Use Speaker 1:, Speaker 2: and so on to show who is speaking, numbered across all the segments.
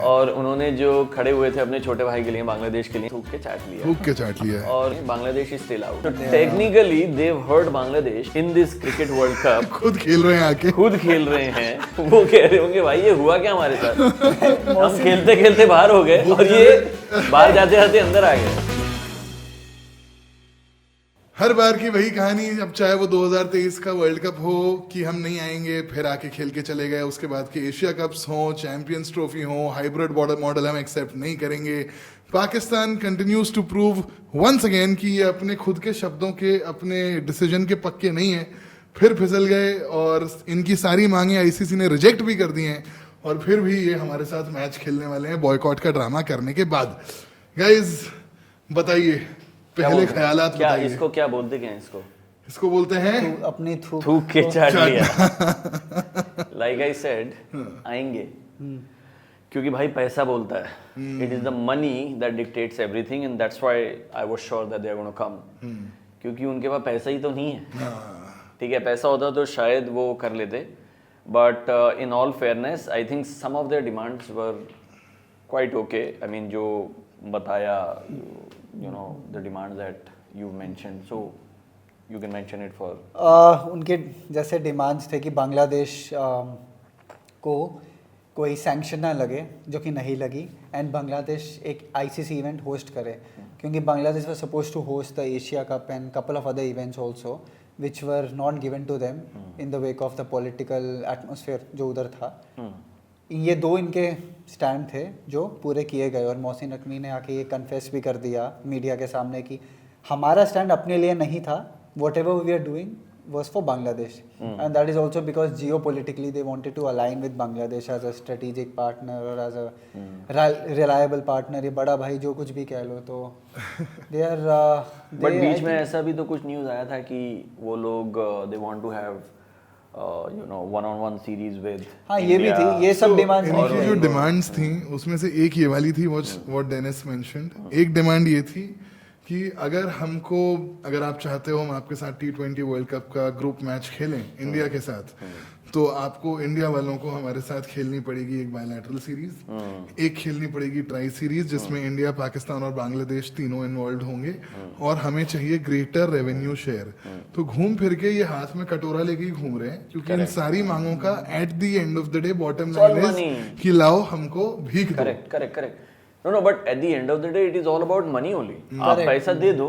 Speaker 1: और उन्होंने जो खड़े हुए थे अपने छोटे भाई के लिए, बांग्लादेश के लिए, थूक के चाट लिया और Bangladesh is still out. Technically they hurt Bangladesh in this cricket world cup.
Speaker 2: खुद खेल रहे हैं आके,
Speaker 1: खुद खेल रहे हैं। वो कह रहे होंगे भाई ये हुआ क्या हमारे साथ, हम खेलते खेलते बाहर हो गए और ये बाहर जाते जाते अंदर आ गए।
Speaker 2: हर बार की वही कहानी। अब चाहे वो 2023 का वर्ल्ड कप हो कि हम नहीं आएंगे, फिर आके खेल के चले गए, उसके बाद के एशिया कप्स हो, चैंपियंस ट्रॉफी हो, हाइब्रिड मॉडल हम एक्सेप्ट नहीं करेंगे। Pakistan continues to prove once again कि ये अपने खुद के शब्दों के, अपने डिसीजन के पक्के नहीं है। फिर फिसल गए और इनकी सारी मांगे आईसीसी ने रिजेक्ट भी कर दी हैं और फिर भी ये हमारे साथ मैच खेलने वाले हैं बॉयकॉट का ड्रामा करने के बाद। गाइज बताइए पहले ख्यालात
Speaker 1: क्या
Speaker 2: बताइए।
Speaker 1: इसको क्या बोलते हैं? इसको
Speaker 2: बोलते हैं
Speaker 3: अपनी
Speaker 1: थूक के चाट लिया। लाइक आई सेड, आएंगे क्योंकि भाई पैसा बोलता है। It is the money that dictates everything and that's why I was sure that they are gonna come. क्योंकि उनके पास पैसा ही तो नहीं है। ठीक है, पैसा होता तो शायद वो कर लेते, but in all fairness I think some of their demands were quite okay. I mean जो बताया, you know, the demands that you mentioned, so you can mention it for
Speaker 3: उनके जैसे डिमांड्स थे कि बांग्लादेश को कोई सैंक्शन ना लगे, जो कि नहीं लगी, एंड बांग्लादेश एक आईसीसी इवेंट होस्ट करे, क्योंकि Bangladesh was supposed to host the Asia cup and couple of other events also which were not given to them in the wake of the political atmosphere जो उधर था। ये दो इनके स्टैंड थे जो पूरे किए गए और मोहसिन नकवी ने आके ये कन्फेस भी कर दिया मीडिया के सामने कि हमारा स्टैंड अपने लिए नहीं था, whatever we are doing was for Bangladesh and that is also because geopolitically they wanted to align with Bangladesh as a strategic partner or as a reliable partner। ये बड़ा भाई जो कुछ भी कह लो तो they are
Speaker 1: बट बीच में ऐसा भी तो कुछ न्यूज़ आया था कि वो लोग they want to have you know one-on-one series with
Speaker 3: हाँ ये भी थी, ये सब डिमांड्स
Speaker 2: इनकी जो डिमांड्स थी उसमें से एक ये वाली थी व्हाट डेनिस मेंशन्ड। एक डिमांड ये थी कि अगर आप चाहते हो हम आपके साथ T20 वर्ल्ड कप का ग्रुप मैच खेलें इंडिया के साथ, तो आपको इंडिया वालों को हमारे साथ खेलनी पड़ेगी एक बायलैटरल सीरीज, एक खेलनी पड़ेगी ट्राई सीरीज जिसमें इंडिया, पाकिस्तान और बांग्लादेश तीनों इन्वॉल्व होंगे, और हमें चाहिए ग्रेटर रेवेन्यू शेयर। तो घूम फिर के ये हाथ में कटोरा लेके ही घूम रहे हैं, क्योंकि इन सारी मांगों का at the end of the day bottom line is कि लाओ हमको भीख दो।
Speaker 1: Correct. No, but at the end of the day, it is all about money only. आप पैसा दे दो,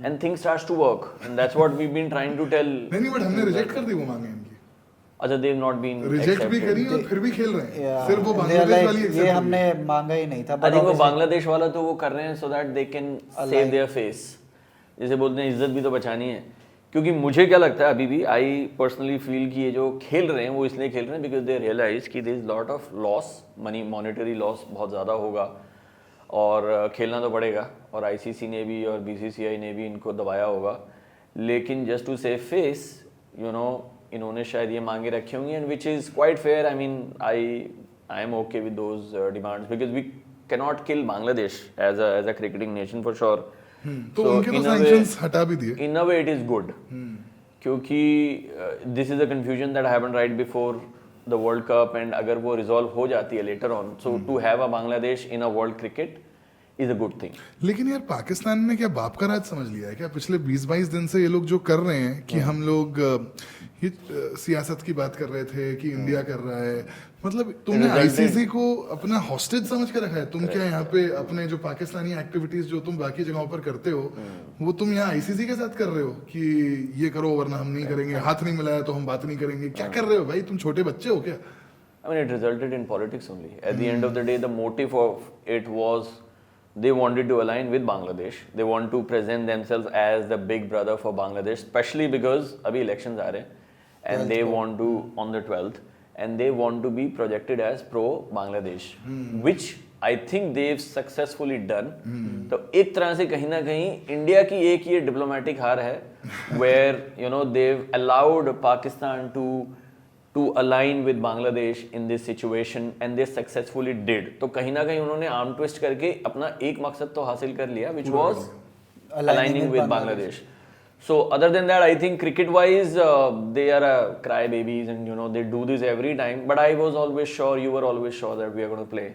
Speaker 1: and things starts to work, and that's what we've been trying to tell.
Speaker 2: नहीं, but हमने रिजेक्ट कर दी वो मांगे इनकी।
Speaker 1: अच्छा, they've not been
Speaker 2: रिजेक्ट भी करी और फिर भी खेल रहे हैं। सिर्फ वो बांग्लादेश वाली
Speaker 3: ये हमने मांगा ही नहीं था।
Speaker 1: I think वो बांग्लादेश वाला तो वो कर रहे हैं so that they can save their face। जैसे बोलते हैं इज्जत भी तो बचानी है, क्योंकि मुझे क्या लगता है अभी भी I personally feel कि ये जो खेल रहे हैं वो इसलिए खेल रहे हैं because they realize कि there is lot of loss, monetary loss बहुत ज़्यादा होगा और खेलना तो पड़ेगा, और आईसीसी ने भी और बीसीसीआई ने भी इनको दबाया होगा, लेकिन जस्ट टू सेव फेस इन्होंने शायद ये मांगे रखी होंगी, and which is quite fair. I mean I am okay with those demands because we can not kill Bangladesh as a cricketing nation for sure.
Speaker 2: तो उनके तो सैंक्शंस हटा भी दिए।
Speaker 1: In a way it is good, क्योंकि this is a confusion that happened right before the World Cup, and अगर वो resolve हो जाती है later on, so to have a Bangladesh in a world cricket is a good thing।
Speaker 2: लेकिन यार पाकिस्तान ने क्या बाप का राज समझ लिया है क्या? पिछले 20-22 दिन से ये लोग जो कर रहे हैं कि हम लोग ये सियासत की बात कर रहे थे कि इंडिया कर रहा है, मतलब तुमने आईसीसी को अपना हॉस्टेज समझ के रखा है। तुम क्या यहाँ पे अपने जो पाकिस्तानी एक्टिविटीज जो तुम बाकी जगहों पर करते हो वो तुम यहाँ आईसीसी के साथ कर रहे हो कि ये करो वरना हम नहीं करेंगे, हाथ नहीं मिलाया तो हम बात नहीं करेंगे। क्या कर रहे हो भाई, तुम छोटे बच्चे हो क्या?
Speaker 1: I mean, it resulted in politics only. At the end of the day, the motive of it was they wanted to align with Bangladesh. They want to present themselves as the big brother for Bangladesh, especially because अभी elections आ रहे हैं, and they want to on the 12th, and they want to be projected as pro Bangladesh, which I think they've successfully done. तो एक तरह से कहीं ना कहीं इंडिया की एक ये डिप्लोमेटिक हार है, where they've allowed Pakistan to align with Bangladesh in this situation, and they successfully did। तो कहीं ना कहीं उन्होंने आर्म ट्विस्ट करके अपना एक मकसद तो हासिल कर लिया, which was aligning with Bangladesh। So other than that, I think cricket-wise, they are crybabies, and they do this every time. But I was always sure, you were always sure that we are going to play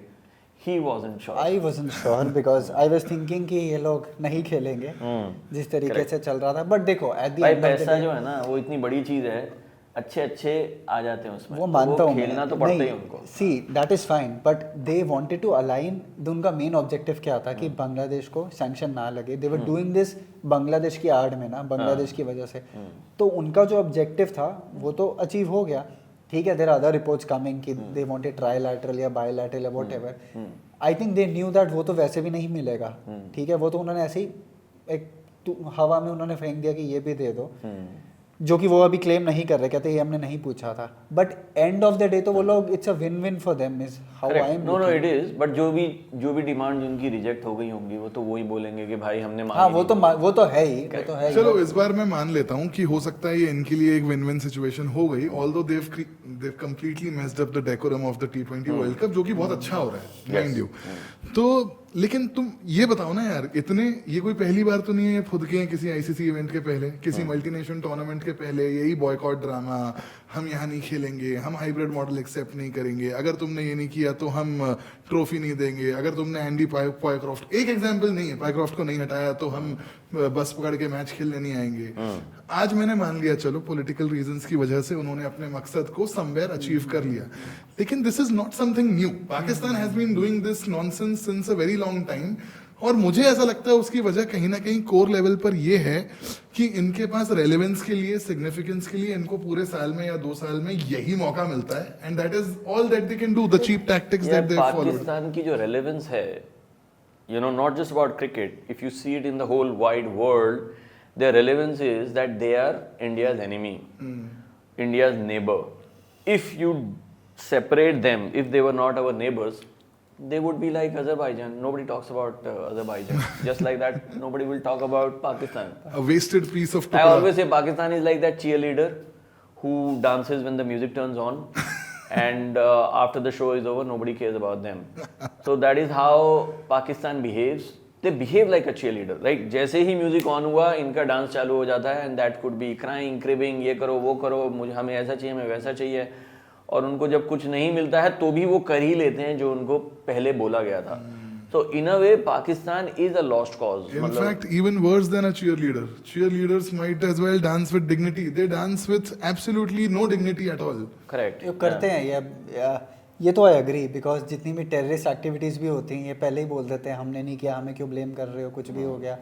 Speaker 1: he wasn't sure.
Speaker 3: I wasn't sure because I was thinking कि ये लोग नहीं खेलेंगे जिस तरीके से चल रहा था, बट देखो at the
Speaker 1: भाई
Speaker 3: end of the
Speaker 1: पैसा
Speaker 3: day
Speaker 1: जो है ना वो इतनी बड़ी चीज है, अच्छे अच्छे आ जाते हैं उसमें,
Speaker 3: वो
Speaker 1: तो
Speaker 3: मानता हूँ
Speaker 1: खेलना
Speaker 3: मैं।
Speaker 1: तो पड़ता ही
Speaker 3: नहीं,
Speaker 1: उनको।
Speaker 3: See that is fine, but they wanted to align, उनका मेन ऑब्जेक्टिव क्या था कि बांग्लादेश को सैंक्शन ना लगे। They were doing this Bangladesh की आड़ में ना, बांग्लादेश की वजह से। तो उनका जो ऑब्जेक्टिव था वो तो अचीव हो गया, ठीक है। There are other reports coming कि दे वांटेड ट्राइलैटरल या बायलैटरल या whatever. I think they knew that वो तो वैसे भी नहीं मिलेगा, ठीक है। वो तो उन्होंने ऐसे ही एक हवा में उन्होंने फेंक दिया कि ये भी दे दो, जो कि वो अभी क्लेम नहीं कर रहे, कहते ये हमने नहीं पूछा था। But end of the day तो वो लोग, it's a win win for them is how I am.
Speaker 1: No it is, but जो भी डिमांड उनकी रिजेक्ट हो गई होंगी वो तो वही बोलेंगे कि भाई हमने मांगी
Speaker 3: हाँ,
Speaker 1: नहीं।
Speaker 3: वो तो है ही, वो तो है ही।
Speaker 2: चलो इस बार मैं मान लेता हूँ कि हो सकता है ये इनके लिए एक विन विन सिचुएशन हो गई, although they've completely messed up the decorum of the T20 world cup, जो कि बहुत अच्छा हो रहा है माइंड यू। तो लेकिन तुम ये बताओ ना यार, इतने ये कोई पहली बार तो नहीं है ये खुद के किसी आईसीसी इवेंट के पहले, किसी मल्टीनेशनल टूर्नामेंट के पहले यही बॉयकॉट ड्रामा, हम यहाँ नहीं खेलेंगे, हम हाइब्रिड मॉडल एक्सेप्ट नहीं करेंगे, अगर तुमने ये नहीं किया तो हम ट्रॉफी नहीं देंगे, अगर तुमने एंडी पायक्रॉफ्ट, एक एग्जांपल नहीं है, पायक्रॉफ्ट को नहीं हटाया तो हम बस पकड़ के मैच खेलने नहीं आएंगे। आज मैंने मान लिया चलो पॉलिटिकल रीजंस की वजह से उन्होंने अपने मकसद को समवेयर अचीव कर लिया, लेकिन this is not something new. Pakistan has been doing this nonsense since a very long time, और मुझे ऐसा लगता है उसकी वजह कहीं ना कहीं कोर लेवल पर ये है कि इनके पास रेलेवेंस के लिए, सिग्निफिकेंस के लिए इनको पूरे साल में या 2 साल में यही मौका मिलता है, and that is all that they can do, the cheap tactics that they follow.
Speaker 1: Pakistan की जो रेलेवेंस है, you know, not just about cricket, if you see it in the whole wide world, their relevance is that they are India's enemy, India's neighbor. If you separate them, if they were not our neighbors, they would be like Azerbaijan. Nobody talks about Azerbaijan. Just like that, nobody will talk about Pakistan.
Speaker 2: A wasted piece of
Speaker 1: I
Speaker 2: tukda.
Speaker 1: always say Pakistan is like that cheerleader who dances when the music turns on, and after the show is over, nobody cares about them. So that is how Pakistan behaves. They behave like a cheerleader. Like जैसे ही music on हुआ, इनका dance चालू हो जाता है, and that could be crying, cribbing, ये करो, वो करो, मुझे हमें ऐसा चाहिए, हमें वैसा चाहिए। और उनको जब कुछ नहीं मिलता है तो भी वो कर ही लेते हैं जो उनको पहले बोला गया था। So in a way, Pakistan is a lost cause.
Speaker 2: In fact, even worse than a cheerleader. Cheerleaders might as well dance with dignity. They dance with absolutely no dignity at all.
Speaker 1: Correct.
Speaker 3: ये करते हैं ये तो I agree, because जितनी भी terrorist activities भी होती हैं ये पहले ही बोल देते हैं हमने नहीं किया, हमें क्यों ब्लेम कर रहे हो, कुछ भी हो गया।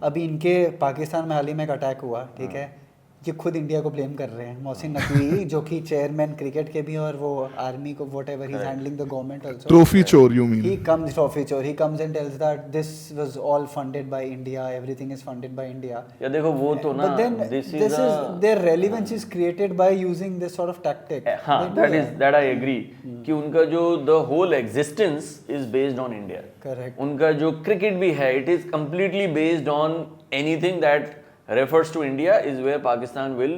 Speaker 3: अभी इनके पाकिस्तान में हाल ही में एक अटैक हुआ, ठीक है, ये खुद इंडिया को ब्लेम कर रहे हैं। मोहसिन नकवी जो कि चेयरमैन क्रिकेट के भी, और वो आर्मी को whatever he is handling the government also.
Speaker 2: Trophy chore, you mean?
Speaker 3: He comes trophy chore. He comes and tells that this was all funded by India. Everything is funded by India.
Speaker 1: या देखो वो तो ना,
Speaker 3: But then
Speaker 1: this
Speaker 3: is
Speaker 1: a
Speaker 3: their relevance is created by using this sort of tactic.
Speaker 1: हाँ,
Speaker 3: They do
Speaker 1: that I agree कि उनका जो the whole existence is based on India.
Speaker 3: Correct.
Speaker 1: उनका जो cricket भी है, it is completely based on anything that refers to India is where Pakistan will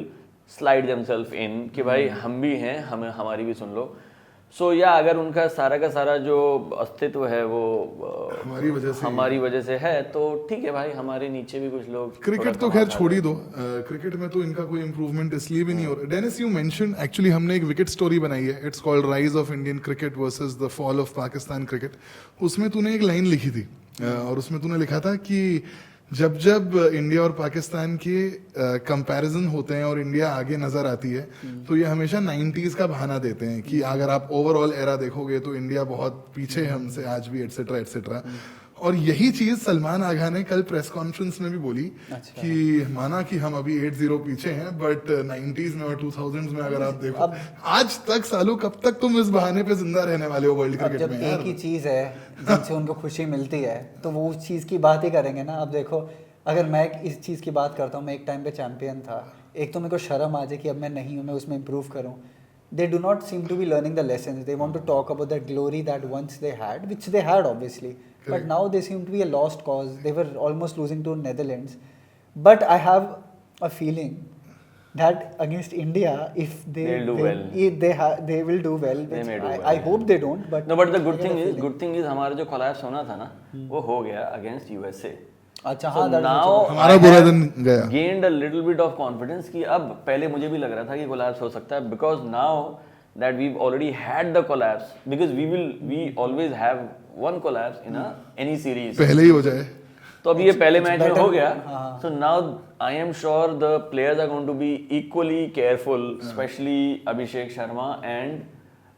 Speaker 1: slide themselves in कि भाई हम भी हैं, हमें हमारी भी सुन लो। सो या अगर उनका सारा का सारा जो अस्तित्व है वो हमारी वजह से है तो ठीक है भाई, हमारे नीचे भी कुछ लोग।
Speaker 2: क्रिकेट तो खैर छोड़ ही दो, क्रिकेट में तो इनका कोई इंप्रूवमेंट इसलिए भी नहीं हो रहा। डेनिस, यू मेंशन, एक्चुअली हमने एक विकेट स्टोरी बनाई है, it's called rise of Indian cricket versus the fall of Pakistan cricket. उसमें तूने एक लाइन लिखी थी, और उसमें तूने लिखा था कि जब जब इंडिया और पाकिस्तान के कंपैरिजन होते हैं और इंडिया आगे नजर आती है तो ये हमेशा 90s का बहाना देते हैं कि अगर आप ओवरऑल एरा देखोगे तो इंडिया बहुत पीछे है हमसे आज भी, एटसेट्रा एटसेट्रा। और यही चीज सलमान आगा ने कल प्रेस कॉन्फ्रेंस में भी बोली कि माना कि हम अभी 8-0 पीछे हैं, बट 90s में और 2000s में अगर आप देखो आज तक सालों, कब तक तुम इस बहाने पे जिंदा रहने वाले हो वर्ल्ड क्रिकेट
Speaker 3: जब
Speaker 2: में?
Speaker 3: एक ही चीज़ है जिनसे उनको खुशी मिलती है तो वो उस चीज़ की बात ही करेंगे ना। अब देखो, अगर मैं इस चीज़ की बात करता हूँ, मैं एक टाइम पे चैंपियन था, एक तो मेरे को शर्म आ जाए कि अब मैं नहीं हूँ, मैं उसमें इम्प्रूव करूँ। They do not seem to be learning the lessons. They want to talk about that glory that once they had, which they had obviously. But now they seem to be a lost cause. They were almost losing to Netherlands. But I have a feeling that against India, if
Speaker 1: They'll do
Speaker 3: win,
Speaker 1: well.
Speaker 3: they will do well.
Speaker 1: They may do well,
Speaker 3: I hope they don't. But
Speaker 1: no, but the good thing is हमारा जो collapse होना था ना वो हो गया against USA.
Speaker 3: अच्छा,
Speaker 1: So
Speaker 3: हाँ,
Speaker 1: now
Speaker 2: हमारा
Speaker 1: I
Speaker 2: बुरा
Speaker 1: have
Speaker 2: दिन गया।
Speaker 1: gained a little bit of confidence कि अब, पहले मुझे भी लग रहा था कि collapse हो सकता है, because now that we've already had the collapse, because we always have one collapse in any series.
Speaker 2: पहले ही हो जाए.
Speaker 1: तो अब ये पहले मैच में
Speaker 3: better.
Speaker 1: हो गया.
Speaker 3: हाँ.
Speaker 1: So now I am sure the players are going to be equally careful, especially Abhishek Sharma and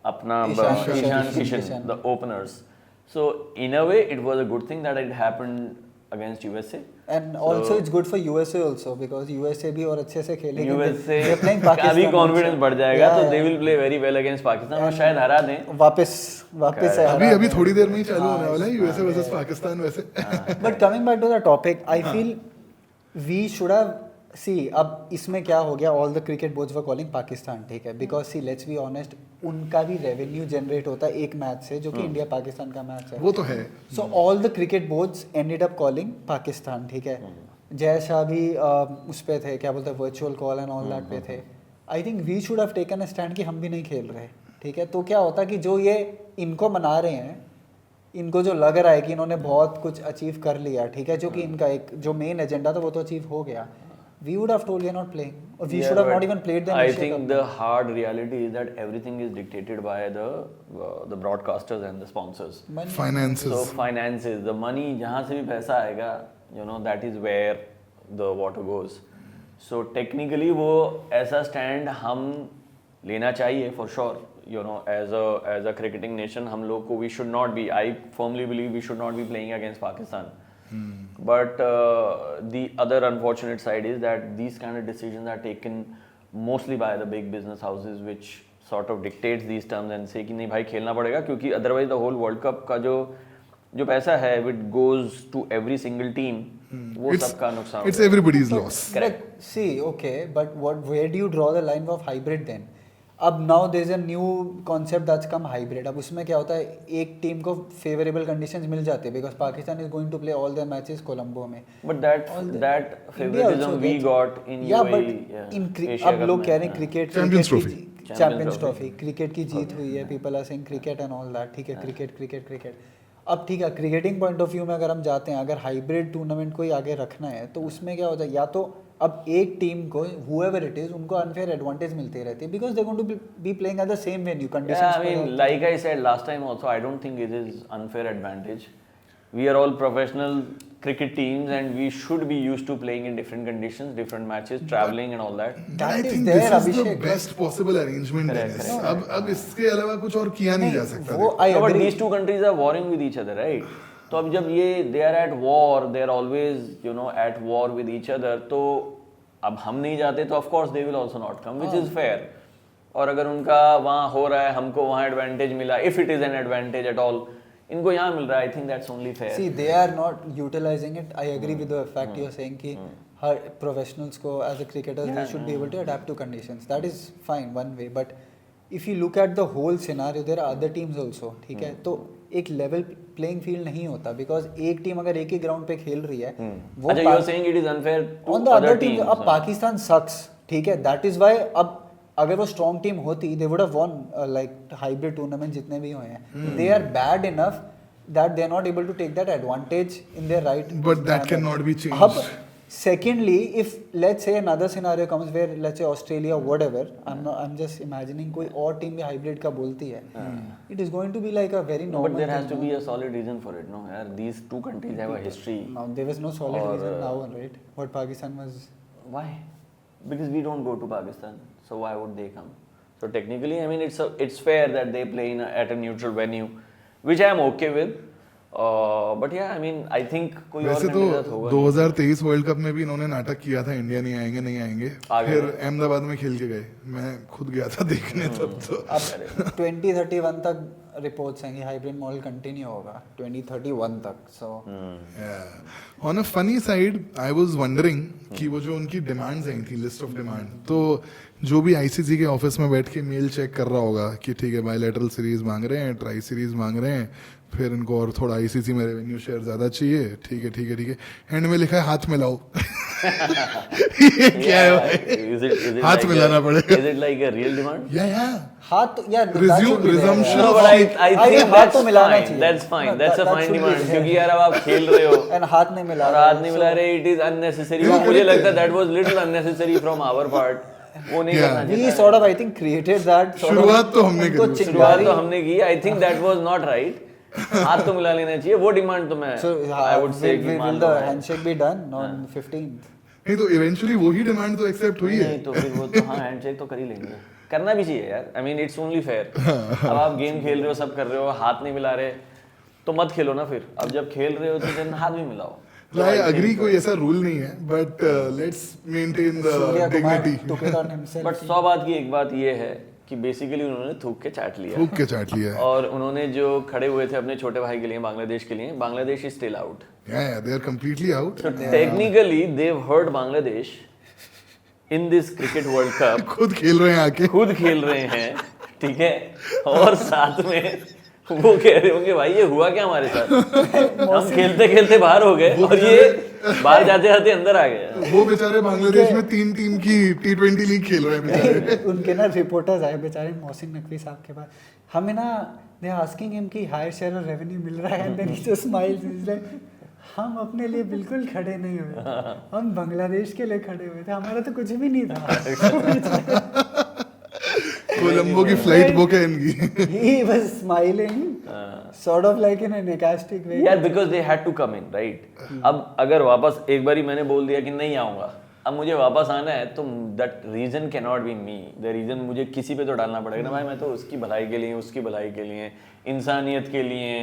Speaker 1: अपना
Speaker 3: Ishan
Speaker 1: Kishan,
Speaker 3: Kishan.
Speaker 1: the openers. So in a way, it was a good thing that it happened against USA.
Speaker 3: And also it's good for USA also because USA भी और अच्छे से खेलेंगे.
Speaker 1: USA
Speaker 3: They're playing
Speaker 1: का
Speaker 3: Pakistan
Speaker 1: भी
Speaker 3: also.
Speaker 1: confidence बढ़ जाएगा,
Speaker 3: Yeah,
Speaker 1: तो
Speaker 3: yeah.
Speaker 1: they will play very well against Pakistan और शायद हरा दें.
Speaker 3: वापस से
Speaker 2: अभी थोड़ी देर में ही चालू होने वाला है यूएसए वर्सेस पाकिस्तान वैसे.
Speaker 3: But coming back to the topic I feel we should have see अब इसमें क्या हो गया all the cricket boards were calling Pakistan ठीक है because see let's be honest उनका भी रेवेन्यू जनरेट होता है एक मैच से जो कि इंडिया पाकिस्तान का मैच है
Speaker 2: वो तो है.
Speaker 3: So all the cricket boards ended up calling Pakistan ठीक है जय शाह भी उस पे थे क्या बोलते हैं virtual call and all that पे थे I think we should have taken a stand कि हम भी नहीं खेल रहे ठीक है तो क्या होता कि जो ये इनको मना रहे हैं इनको जो लग रहा है कि इन्होंने बहुत कुछ अचीव कर लिया ठीक है जो कि इनका एक जो मेन एजेंडा था वो तो अचीव हो गया we would have told we are not playing or we should have not even played them
Speaker 1: I think the hard reality is that everything is dictated by the broadcasters and the sponsors.
Speaker 2: Finances.
Speaker 1: So finances, the money जहाँ से भी पैसा आएगा, you know, that is where the water goes. So technically वो ऐसा stand हम लेना चाहिए for sure. You know, as a cricketing nation, हम लोग को we should not be. I firmly believe we should not be playing against Pakistan. But the other unfortunate side is that these kind of decisions are taken mostly by the big business houses which sort of dictates these terms and say कि नहीं भाई खेलना पड़ेगा क्योंकि otherwise the whole World Cup का जो पैसा है it goes to every single team वो सबका नुकसान
Speaker 2: It's everybody's loss.
Speaker 1: Correct.
Speaker 3: But see, okay, but where do you draw the line of hybrid then? अब now there is a new concept that's come hybrid. अब उसमें क्या होता है एक टीम को favorable conditions मिल जाते हैं because Pakistan is going to play all their matches Colombo में.
Speaker 1: But that favoritism we got in
Speaker 3: yeah,
Speaker 1: UAE,
Speaker 3: but in
Speaker 1: Asia
Speaker 3: अब
Speaker 1: Cup
Speaker 3: लोग
Speaker 1: में,
Speaker 3: कह रहे हैं
Speaker 1: हाँ.
Speaker 3: Cricket
Speaker 2: Champions Trophy.
Speaker 3: Champions trophy cricket की जीत हुई है people are saying cricket and all that ठीक है क्रिकेट अब ठीक है क्रिकेटिंग पॉइंट ऑफ व्यू में अगर हम जाते हैं अगर हाइब्रिड टूर्नामेंट को ही आगे रखना है तो उसमें क्या होता है या तो अब एक टीम को whoever it is उनको अनफेयर एडवांटेज मिलती रहती है because they going to be playing at the same venue
Speaker 1: Yeah, I mean, like I said last time also, I don't think it is unfair advantage. We are all professional cricket teams and we should be used to playing in different conditions, different matches, traveling and all that.
Speaker 2: But I
Speaker 3: That is
Speaker 2: think
Speaker 3: there,
Speaker 2: this is the
Speaker 3: Abhishek,
Speaker 2: best possible arrangement.
Speaker 1: Correct,
Speaker 2: Dennis.
Speaker 1: correct.
Speaker 2: अब इसके अलावा कुछ और किया नहीं जा सकता.
Speaker 3: वो I
Speaker 1: No, but
Speaker 3: agree
Speaker 1: these two countries are warring with each other, right? तो अब जब ये they are at war, they are always, you know, at war with each other. तो अब हम नहीं जाते तो of course they will also not come, which is fair. और अगर उनका वहाँ हो रहा है हमको वहाँ एडवांटेज मिला, if it is an advantage at all, इनको यहाँ मिल रहा है, I think that's only fair.
Speaker 3: See, they are not utilizing it. I agree with the fact you're saying कि हर professionals को as a cricketers they should be able to adapt to conditions. That is fine one way. But if you look at the whole scenario, there are other teams also. ठीक है? तो एक level playing field नहीं होता because एक team अगर एक ही ground पे खेल रही है, वो
Speaker 1: अच्छा, you're saying it is unfair to
Speaker 3: on the other
Speaker 1: teams.
Speaker 3: teams. अब पाकिस्तान sucks. ठीक है? That is why अब अगर वो स्ट्रॉन्ग टीम होती they would have won like hybrid tournament जितने भी हुए हैं. They are bad enough that they are not able to take that advantage in their right.
Speaker 2: But that cannot be changed.
Speaker 3: अब secondly, if let's say another scenario comes where let's say Australia whatever, I'm just imagining कोई और team भी hybrid का बोलती है. It is going to be like a very
Speaker 1: No,
Speaker 3: normal.
Speaker 1: but there has to
Speaker 3: thing,
Speaker 1: be a solid reason for it, no? यार, these two countries have a history.
Speaker 3: no? There was no solid
Speaker 1: Or,
Speaker 3: reason now, right? What Pakistan was.
Speaker 1: Why? Because we don't go to Pakistan, so why would they come? So technically, I mean, it's fair that they play at a neutral venue, which I am okay with. But yeah, I mean, I think कोई और
Speaker 2: वैसे तो
Speaker 1: candidate होगा
Speaker 2: 2023 world cup में भी इन्होंने नाटक किया था इंडिया नहीं आएंगे
Speaker 1: आ गए।
Speaker 2: फिर अहमदाबाद में खेल के गए. मैं खुद गया था देखने तब तो.
Speaker 3: अब 2031 तक रिपोर्ट्स हैं कि हाइब्रिड मॉडल कंटिन्यू होगा 2031 तक. So
Speaker 2: on a funny side I was wondering कि वो जो उनकी डिमांड्स आई थी लिस्ट ऑफ डिमांड तो जो भी आईसीसी के ऑफिस में बैठ के मेल चेक कर रहा होगा कि ठीक है बायलैटरल सीरीज मांग रहे हैं ट्राई सीरीज मांग रहे हैं फिर इनको और थोड़ा आईसीसी में रेवेन्यू शेयर ज्यादा चाहिए ठीक है एंड में लिखा है हाथ मिलाओ. ये क्या है भाई?
Speaker 1: Is it
Speaker 2: हाथ
Speaker 1: like
Speaker 2: मिलाना पड़ेगा.
Speaker 1: Is it like a real demand?
Speaker 2: या
Speaker 3: हाथ तो यार
Speaker 2: Resumption
Speaker 1: No,
Speaker 2: of
Speaker 1: but I
Speaker 3: I
Speaker 1: think
Speaker 3: think हाथ तो मिलाना
Speaker 1: fine.
Speaker 3: चाहिए.
Speaker 1: That's fine.
Speaker 3: No,
Speaker 1: That's a
Speaker 3: that
Speaker 1: fine
Speaker 3: should be
Speaker 1: demand.
Speaker 3: there.
Speaker 1: क्योंकि यार अब आप खेल रहे हो
Speaker 3: एंड हाथ नहीं मिला
Speaker 1: और
Speaker 3: रहे.
Speaker 1: हाथ नहीं मिला रहे, it is unnecessary.
Speaker 2: You
Speaker 1: मुझे
Speaker 2: correct
Speaker 1: लगता है
Speaker 2: है.
Speaker 1: that was little unnecessary from our part. वो नहीं
Speaker 2: Yeah.
Speaker 1: करना
Speaker 3: We
Speaker 1: चाहिए.
Speaker 3: sort of I think created that.
Speaker 2: शुरुआत तो हमने
Speaker 3: उनको
Speaker 2: करी.
Speaker 3: चिंगारी
Speaker 1: शुरुआत तो हमने की. I think that was not right. हाथ तो मिला लेना चाहिए, वो डिमांड तो मैं
Speaker 3: So
Speaker 1: आई वुड से कि मान
Speaker 3: will
Speaker 1: लो
Speaker 3: the
Speaker 1: है।
Speaker 3: handshake be done on 15th?
Speaker 2: नहीं तो इवेंचुअली वही डिमांड तो एक्सेप्ट हुई है।
Speaker 1: नहीं तो फिर वो तो हाँ हैंडशेक तो कर ही लेंगे, करना भी चाहिए यार। I mean it's only fair. अब आप गेम खेल रहे हो, सब कर रहे हो, हाथ नहीं मिला रहे तो मत खेलो ना फिर। अब जब खेल रहे हो तो then हाथ भी मिलाओ।
Speaker 2: आई अग्री, कोई ऐसा रूल नहीं है, but let's maintain the
Speaker 3: Surya Kumar
Speaker 2: dignity.
Speaker 3: took it on himself.
Speaker 1: But 100 बात की एक बात ये है कि बेसिकली उन्होंने थूक के चाट लिया,
Speaker 2: फूक के चाट लिया है।
Speaker 1: और उन्होंने जो खड़े हुए थे अपने छोटे भाई के लिए, बांग्लादेश के लिए, Bangladesh is still out.
Speaker 2: Yeah, they are completely out.
Speaker 1: So technically they've hurt Bangladesh in this cricket world cup।
Speaker 2: खुद खेल रहे हैं आके।
Speaker 1: खुद खेल रहे हैं, ठीक है, और साथ में वो कह रहे होंगे भाई ये हुआ क्या हमारे साथ, हम खेलते खेलते बाहर हो गए और ये बाहर जाते जाते अंदर आ गए।
Speaker 2: वो बेचारे बांग्लादेश में 3 टीम की T20 लीग खेल रहे हैं बेचारे।
Speaker 3: उनके ना रिपोर्टर्स आए बेचारे मोहसिन नकवी साहब के पास, हमें ना दे आस्किंग हिम कि हायर शेयर और रेवेन्यू मिल रहा है, and then he just smiles, is like हम अपने लिए बिल्कुल खड़े नहीं हुए, हम बांग्लादेश के लिए खड़े हुए थे, हमारा तो कुछ भी नहीं था।
Speaker 2: कोलंबो की फ्लाइट बुक है इनकी।
Speaker 3: He was smiling, sort of like in a sarcastic way.
Speaker 1: यार because they had to come in right. अब अगर वापस एक बारी मैंने बोल दिया कि नहीं आऊंगा, अब मुझे वापस आना है, तो that reason can not be me, the reason मुझे किसी पे तो डालना पड़ेगा ना भाई। मैं तो उसकी भलाई के लिए, उसकी भलाई के लिए, इंसानियत के लिए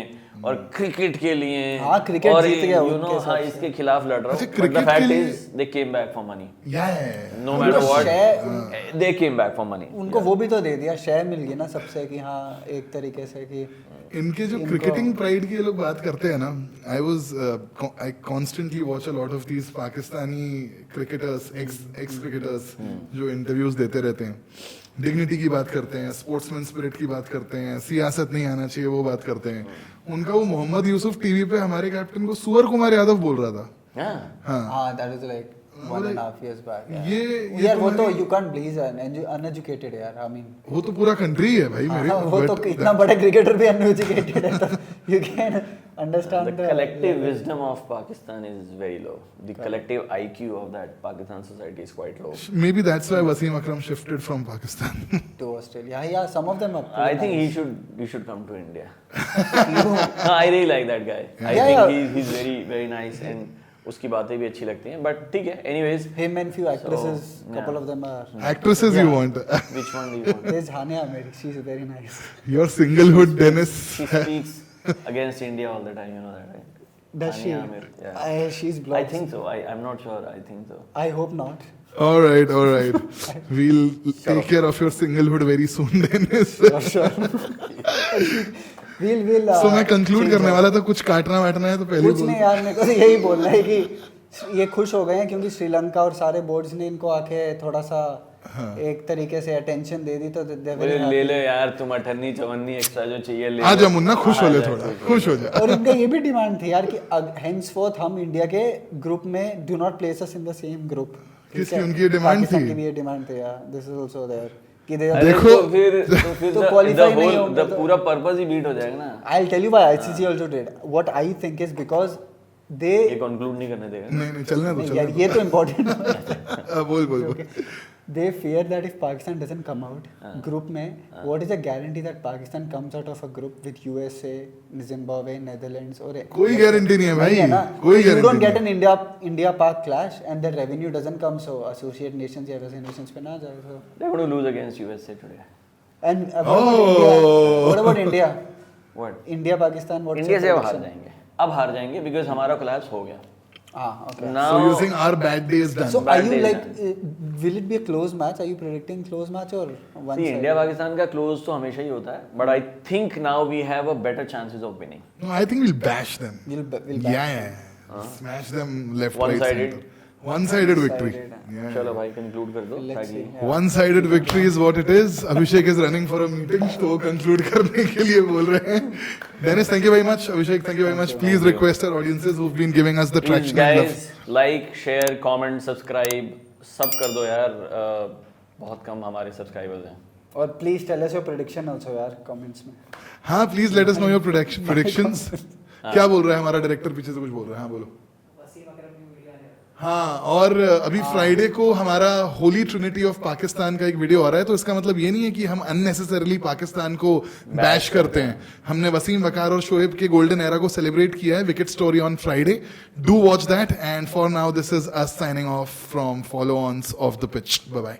Speaker 1: और क्रिकेट के लिए,
Speaker 3: हाँ, cricket
Speaker 1: और
Speaker 3: जीत गया
Speaker 1: यू
Speaker 3: उनके
Speaker 1: नो
Speaker 3: हिसाब
Speaker 1: हाँ
Speaker 3: से।
Speaker 1: इसके खिलाफ लड़ रहा
Speaker 2: अच्छा,
Speaker 1: हूँ, बट द
Speaker 2: cricket के
Speaker 1: फैक्ट
Speaker 2: लिए-
Speaker 1: is they came back for money, no
Speaker 3: उनको
Speaker 1: matter what
Speaker 3: share-
Speaker 1: they came back for money.
Speaker 3: उनको वो भी तो दे दिया, शेयर मिल गया ना सबसे, कि हाँ एक तरीके से कि
Speaker 2: इनके जो क्रिकेटिंग प्राइड की ये लोग बात करते हैं ना, आई constantly watch a lot of these Pakistani cricketers, x cricketers जो इंटरव्यूज देते रहते हैं, डिग्निटी की बात करते हैं, स्पोर्ट्समैन स्पिरिट की बात करते हैं, सियासत नहीं आना चाहिए वो बात करते हैं। उनका वो मोहम्मद यूसुफ टीवी पे हमारे कैप्टन को सूअर कुमार यादव बोल रहा था। हाँ,
Speaker 3: हाँ, that was like 1.5 years back. Yeah.
Speaker 2: ये
Speaker 3: यार वो तो
Speaker 2: तुम्हारी-
Speaker 3: you can't please uneducated यार, I mean
Speaker 2: वो तो पूरा कंट्री है भाई मेरे।
Speaker 3: हाँ, वो तो
Speaker 2: but
Speaker 3: इतना बड़ा क्रिकेटर भी uneducated है, तो you can understand
Speaker 1: The collective wisdom of Pakistan is very low. The collective IQ of that Pakistan society is quite low.
Speaker 2: maybe that's why Wasim Akram shifted from Pakistan.
Speaker 3: to Australia. Yeah, some of them are
Speaker 1: I think he should come to India. No, I really like that guy. I
Speaker 3: Yeah,
Speaker 1: think
Speaker 3: yeah.
Speaker 1: he's very nice and उसकी बातें भी अच्छी लगती हैं, but ठीक है, anyways,
Speaker 3: him and few actresses,
Speaker 1: So,
Speaker 3: couple
Speaker 1: yeah.
Speaker 3: of them are.
Speaker 2: Actresses you want?
Speaker 1: which one do you want?
Speaker 3: There's Hania Ameri, she's very nice.
Speaker 2: Your singlehood, Dennis.
Speaker 1: She speaks against India all the time, you know that, right?
Speaker 3: Does she?
Speaker 1: Hania Amir, yeah.
Speaker 3: She's
Speaker 1: I
Speaker 3: blocked.
Speaker 1: think so. I'm not sure. I think so.
Speaker 3: I hope not.
Speaker 2: All right. We'll take care of your singlehood very soon, Dennis.
Speaker 3: Sure. We'll.
Speaker 2: So मैं conclude
Speaker 3: change
Speaker 2: करने
Speaker 3: it.
Speaker 2: वाला था, कुछ काटना वाटना है तो पहले ही
Speaker 3: कुछ
Speaker 2: बोल।
Speaker 3: नहीं यार, मेरे को तो यही बोलना है कि ये खुश हो गए हैं क्योंकि श्रीलंका और सारे बोर्ड्स ने इनको आके थोड़ा सा एक तरीके से अटेंशन दे दी, तो they are very
Speaker 1: बोले
Speaker 3: happy.
Speaker 1: ले ले यार, तुम 58 54 एक्स्ट्रा जो चाहिए ले
Speaker 2: आ
Speaker 1: लो।
Speaker 2: जा मुन्ना, खुश हो
Speaker 1: आ
Speaker 2: ले
Speaker 1: जा,
Speaker 2: थोड़ा, खुश हो जा।
Speaker 3: और इनका ये भी डिमांड थी यार कि हेंसफोर्थ हम इंडिया के ग्रुप में do not place us in the same group.
Speaker 2: किसकी उनकी ये डिमांड
Speaker 3: पाकिस्तान
Speaker 2: थी?
Speaker 3: की भी ये डिमांड थी यार, दिस इज आल्सो देयर कि दे
Speaker 1: अरे
Speaker 2: देखो,
Speaker 1: तो फिर
Speaker 3: तो
Speaker 1: the
Speaker 3: qualify नहीं
Speaker 1: whole
Speaker 3: होंगे
Speaker 1: the
Speaker 3: तो-
Speaker 1: पूरा पर्पस ही बीट हो जाएगा ना।
Speaker 3: I will tell you why ICC also did what I think is because they
Speaker 1: ये कंक्लूड नहीं करने देगा।
Speaker 2: नहीं चलने दो,
Speaker 3: यार
Speaker 2: चलने
Speaker 3: ये तो इम्पोर्टेंट
Speaker 2: दो। बोल।
Speaker 3: they fear that if Pakistan doesn't come out group में, what is the guarantee that Pakistan comes out of a group with USA, Zimbabwe, Netherlands और
Speaker 2: कोई गारंटी नहीं है भाई,
Speaker 3: नहीं है ना,
Speaker 2: कोई
Speaker 3: you don't
Speaker 2: गारंटी
Speaker 3: get
Speaker 2: नहीं।
Speaker 3: an India Pak clash and the revenue doesn't come, so associate nations या वैसे nations पे ना जाए, so
Speaker 1: They're going to lose against USA today.
Speaker 3: and what about India?
Speaker 1: What?
Speaker 3: India Pakistan, what
Speaker 1: India से अब हार जाएंगे। अब हार जाएंगे because हमारा कोलैप्स हो गया।
Speaker 3: okay.
Speaker 1: Now
Speaker 2: So you think our bad day is done?
Speaker 3: So are
Speaker 1: Bad
Speaker 3: you
Speaker 1: days
Speaker 3: like will it be a close match? Are you predicting close match or one
Speaker 1: see,
Speaker 3: side?
Speaker 1: India Pakistan का close तो हमेशा ही होता है, but I think now we have a better chances of winning.
Speaker 2: No, I think we'll bash them.
Speaker 3: We'll
Speaker 2: Yeah. Smash them left, right,
Speaker 1: One-sided?
Speaker 2: center. One-sided victory.
Speaker 3: One-sided,
Speaker 2: Yeah.
Speaker 1: चलो भाई conclude कर दो
Speaker 3: Let's
Speaker 1: ताकि
Speaker 3: see.
Speaker 2: One-sided victory is what it is. Abhishek is running for a meeting, तो वो conclude करने के लिए बोल रहे हैं. Dennis, thank you very much. Abhishek, thank you very much. Please request our audiences who've been giving us the
Speaker 1: Please
Speaker 2: traction and love.
Speaker 1: guys like, share, comment, subscribe सब कर दो यार। बहुत कम हमारे सब्सक्राइबर्स हैं।
Speaker 3: और please tell us your prediction also यार comments में।
Speaker 2: हाँ, please let us know your predictions. क्या बोल रहा है हमारा डायरेक्टर, पीछे से कुछ बोल रहा है? हाँ बोलो। हाँ, और अभी फ्राइडे को हमारा होली ट्रिनिटी ऑफ पाकिस्तान का एक वीडियो आ रहा है, तो इसका मतलब ये नहीं है कि हम अननेसेसरली पाकिस्तान को बैश करते हैं. हमने वसीम वकार और शोएब के गोल्डन एरा को सेलिब्रेट किया है. Wicket story on Friday. Do watch that, and for now this is us signing off from follow ons off the pitch. Bye bye.